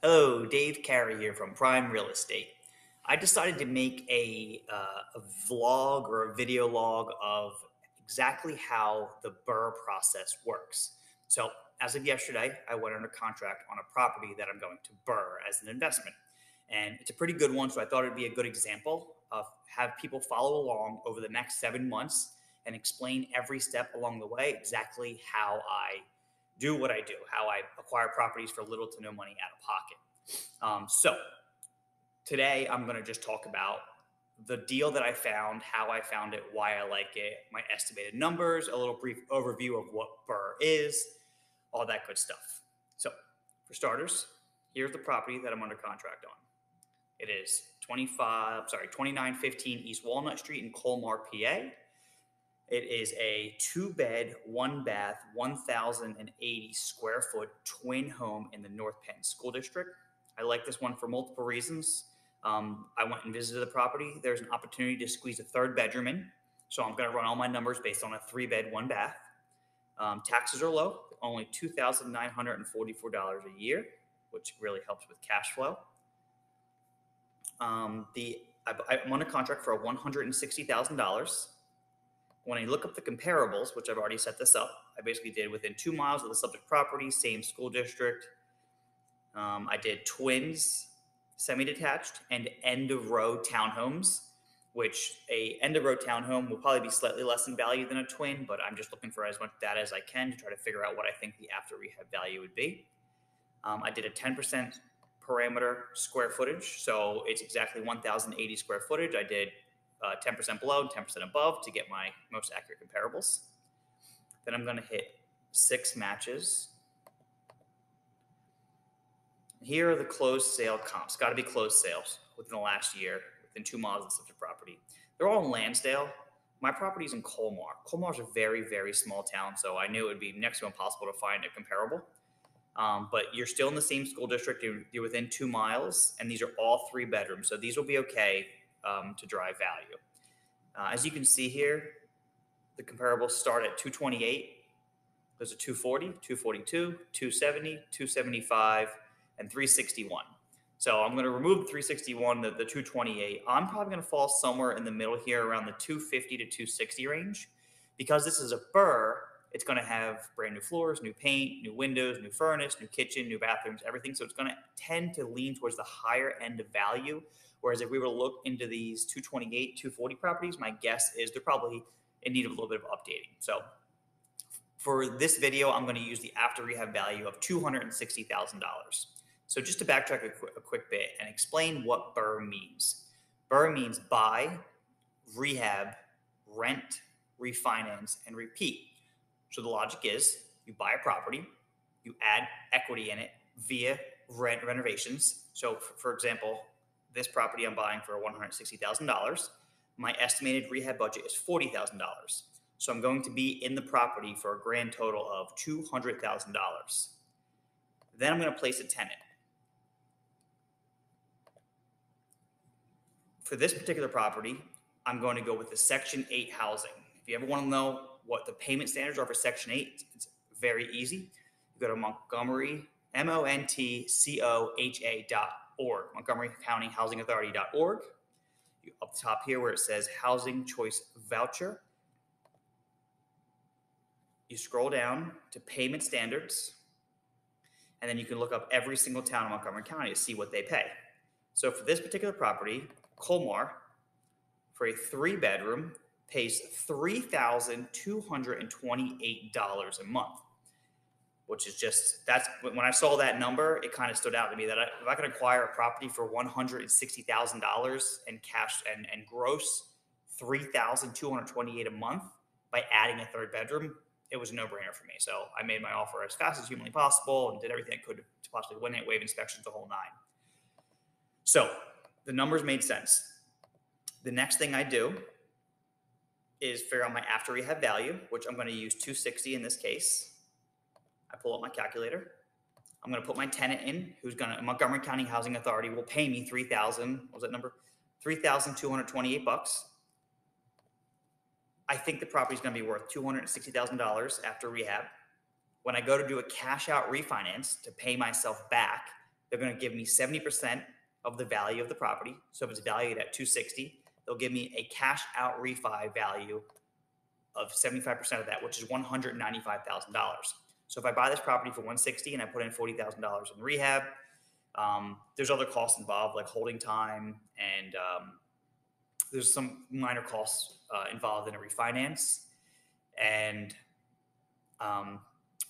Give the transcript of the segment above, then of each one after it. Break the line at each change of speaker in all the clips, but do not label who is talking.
Hello, Dave Carey here from Prime Real Estate. I decided to make a vlog or a video log of exactly how the BRRRR process works. So, as of yesterday, I went under contract on a property that I'm going to BRRRR as an investment. And it's a pretty good one, so I thought it'd be a good example of have people follow along over the next 7 months and explain every step along the way exactly how I do what I do, how I acquire properties for little to no money out of pocket. So today I'm going to just talk about the deal that I found, how I found it, why I like it, my estimated numbers, a little brief overview of what BRRRR is, all that good stuff. So for starters, here's the property that I'm under contract on. It is 2915 East Walnut Street in Colmar, PA. It is a 2-bed, 1-bath, 1,080 square foot twin home in the North Penn School District. I like this one for multiple reasons. I went and visited the property. There's an opportunity to squeeze a third bedroom in. So I'm going to run all my numbers based on a 3-bed, 1-bath. Taxes are low, only $2,944 a year, which really helps with cash flow. I'm on a contract for $160,000. When I look up the comparables, which I've already set this up, I basically did within 2 miles of the subject property, same school district. I did twins, semi-detached, and end-of-row townhomes, which a end-of-row townhome will probably be slightly less in value than a twin, but I'm just looking for as much data as I can to try to figure out what I think the after rehab value would be. I did a 10% parameter square footage, so it's exactly 1,080 square footage. I did 10% below, 10% above to get my most accurate comparables. Then I'm going to hit 6 matches. Here are the closed sale comps. Got to be closed sales within the last year, within 2 miles of the subject property. They're all in Lansdale. My property's in Colmar. Colmar's a very, very small town, so I knew it would be next to impossible to find a comparable. But you're still in the same school district. You're within 2 miles, and these are all 3 bedrooms, so these will be okay to drive value. As you can see here, the comparables start at 228. There's a 240, 242, 270, 275, and 361. So I'm going to remove the 361, the 228. I'm probably going to fall somewhere in the middle here around the 250 to 260 range. Because this is a BRRRR, it's going to have brand new floors, new paint, new windows, new furnace, new kitchen, new bathrooms, everything. So it's going to tend to lean towards the higher end of value. Whereas if we were to look into these 228, 240 properties, my guess is they're probably in need of a little bit of updating. So for this video, I'm going to use the after rehab value of $260,000. So just to backtrack a quick bit and explain what BRRRR means. BRRRR means buy, rehab, rent, refinance, and repeat. So the logic is you buy a property, you add equity in it via renovations. So for example, this property I'm buying for $160,000. My estimated rehab budget is $40,000. So I'm going to be in the property for a grand total of $200,000. Then I'm going to place a tenant. For this particular property, I'm going to go with the Section 8 housing. If you ever want to know what the payment standards are for Section 8, it's very easy. You go to Montgomery, MONTCOHA.org, Montgomery County Housing Authority.org. Up top here where it says Housing Choice Voucher, you scroll down to Payment Standards, and then you can look up every single town in Montgomery County to see what they pay. So for this particular property, Colmar, for a 3-bedroom, pays $3,228 a month, which is just, that's when I saw that number, it kind of stood out to me that if I could acquire a property for $160,000 and cash and gross $3,228 a month by adding a 3rd bedroom, it was a no-brainer for me. So I made my offer as fast as humanly possible and did everything I could to possibly win it, waive inspections, the whole 9. So the numbers made sense. The next thing I do is figure out my after rehab value, which I'm going to use 260 in this case. I pull up my calculator. I'm going to put my tenant in, who's going to, Montgomery County Housing Authority will pay me $3,228. I think the property is going to be worth $260,000 after rehab. When I go to do a cash out refinance to pay myself back They're going to give me 70% of the value of the property. So if it's valued at 260, they'll give me a cash out refi value of 75% of that, which is $195,000. So if I buy this property for 160 and I put in $40,000 in rehab, there's other costs involved like holding time, and there's some minor costs involved in a refinance, and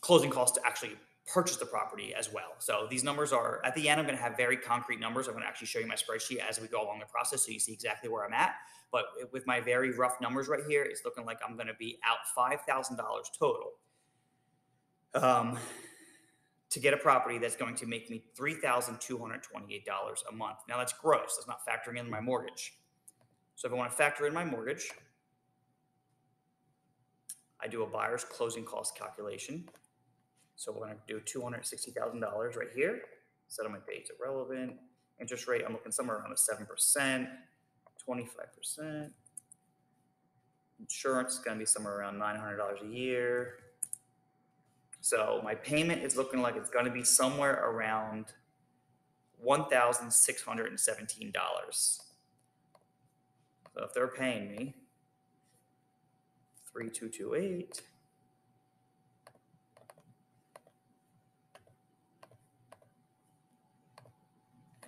closing costs to actually purchase the property as well. So these numbers are, at the end, I'm going to have very concrete numbers. I'm going to actually show you my spreadsheet as we go along the process so you see exactly where I'm at. But with my very rough numbers right here, it's looking like I'm going to be out $5,000 total to get a property that's going to make me $3,228 a month. Now that's gross. That's not factoring in my mortgage. So if I want to factor in my mortgage, I do a buyer's closing cost calculation. So we're going to do $260,000 right here. Settlement date's irrelevant. Interest rate, I'm looking somewhere around a 7%, 25%. Insurance is going to be somewhere around $900 a year. So my payment is looking like it's going to be somewhere around $1,617. So if they're paying me 3,228,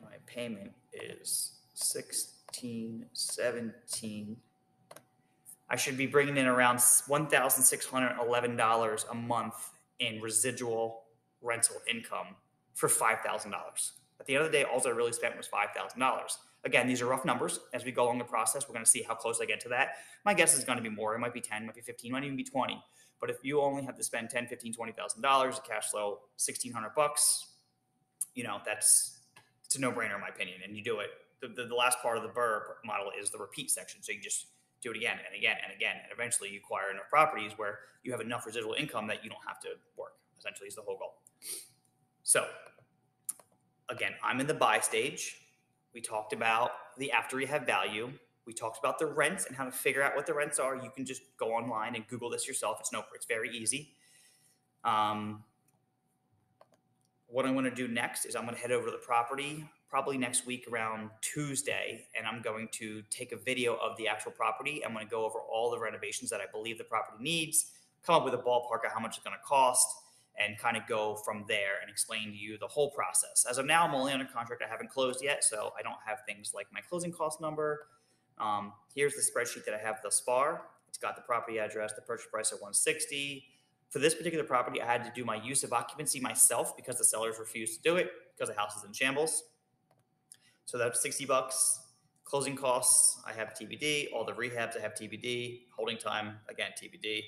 my payment is 1617. I should be bringing in around $1,611 a month in residual rental income for $5,000. At the end of the day, all I really spent was $5,000. Again, these are rough numbers. As we go along the process, we're going to see how close I get to that. My guess is going to be more. It might be 10, it might be 15, it might even be 20. But if you only have to spend $10, $15, $20,000, cash flow $1,600, it's a no-brainer in my opinion. And you do it. The last part of the BRRRR model is the repeat section. So you just do it again and again and again. And eventually you acquire enough properties where you have enough residual income that you don't have to work, essentially is the whole goal. So again, I'm in the buy stage. We talked about the after rehab value. We talked about the rents and how to figure out what the rents are. You can just go online and Google this yourself. It's very easy. What I'm going to do next is I'm going to head over to the property probably next week around Tuesday, and I'm going to take a video of the actual property. I'm going to go over all the renovations that I believe the property needs, come up with a ballpark of how much it's going to cost, and kind of go from there and explain to you the whole process. As of now, I'm only under contract. I haven't closed yet, so I don't have things like my closing cost number. Here's the spreadsheet that I have thus far. It's got the property address, the purchase price at $160. For this particular property, I had to do my use of occupancy myself because the sellers refused to do it because the house is in shambles. So that's $60. Closing costs, I have TBD. All the rehabs, I have TBD. Holding time, again, TBD.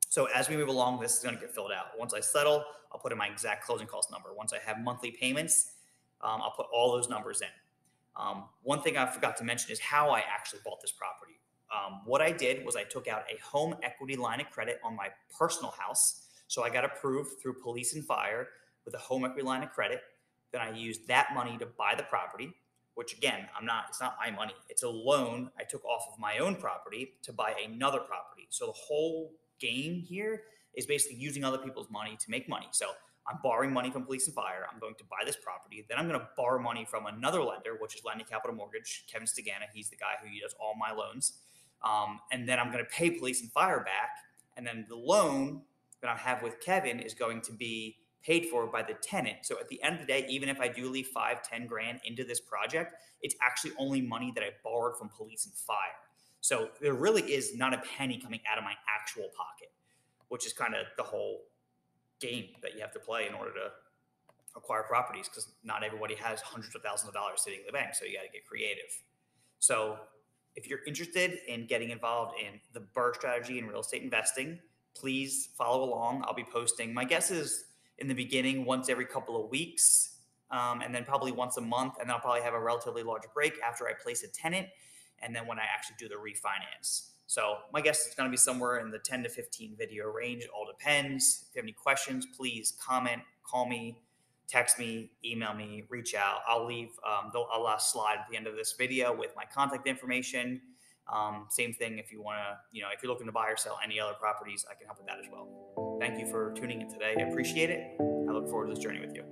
So as we move along, this is going to get filled out. Once I settle, I'll put in my exact closing cost number. Once I have monthly payments, I'll put all those numbers in. One thing I forgot to mention is how I actually bought this property. What I did was I took out a home equity line of credit on my personal house. So I got approved through police and fire with a home equity line of credit. Then I used that money to buy the property, which again, it's not my money. It's a loan I took off of my own property to buy another property. So the whole game here is basically using other people's money to make money. So I'm borrowing money from police and fire. I'm going to buy this property. Then I'm going to borrow money from another lender, which is Landing Capital Mortgage, Kevin Stegana. He's the guy who does all my loans. And then I'm going to pay police and fire back. And then the loan that I have with Kevin is going to be paid for by the tenant. So at the end of the day, even if I do leave $5-10 grand into this project, it's actually only money that I borrowed from police and fire. So there really is not a penny coming out of my actual pocket, which is kind of the whole game that you have to play in order to acquire properties, because not everybody has hundreds of thousands of dollars sitting in the bank. So you got to get creative. So if you're interested in getting involved in the BRRRR strategy in real estate investing, please follow along. I'll be posting, my guess is in the beginning, once every couple of weeks, and then probably once a month. And then I'll probably have a relatively large break after I place a tenant, and then when I actually do the refinance. So my guess is going to be somewhere in the 10 to 15 video range. It all depends. If you have any questions, please comment, call me, text me, email me, reach out. I'll leave a last slide at the end of this video with my contact information. Same thing if you want to, if you're looking to buy or sell any other properties, I can help with that as well. Thank you for tuning in today. I appreciate it. I look forward to this journey with you.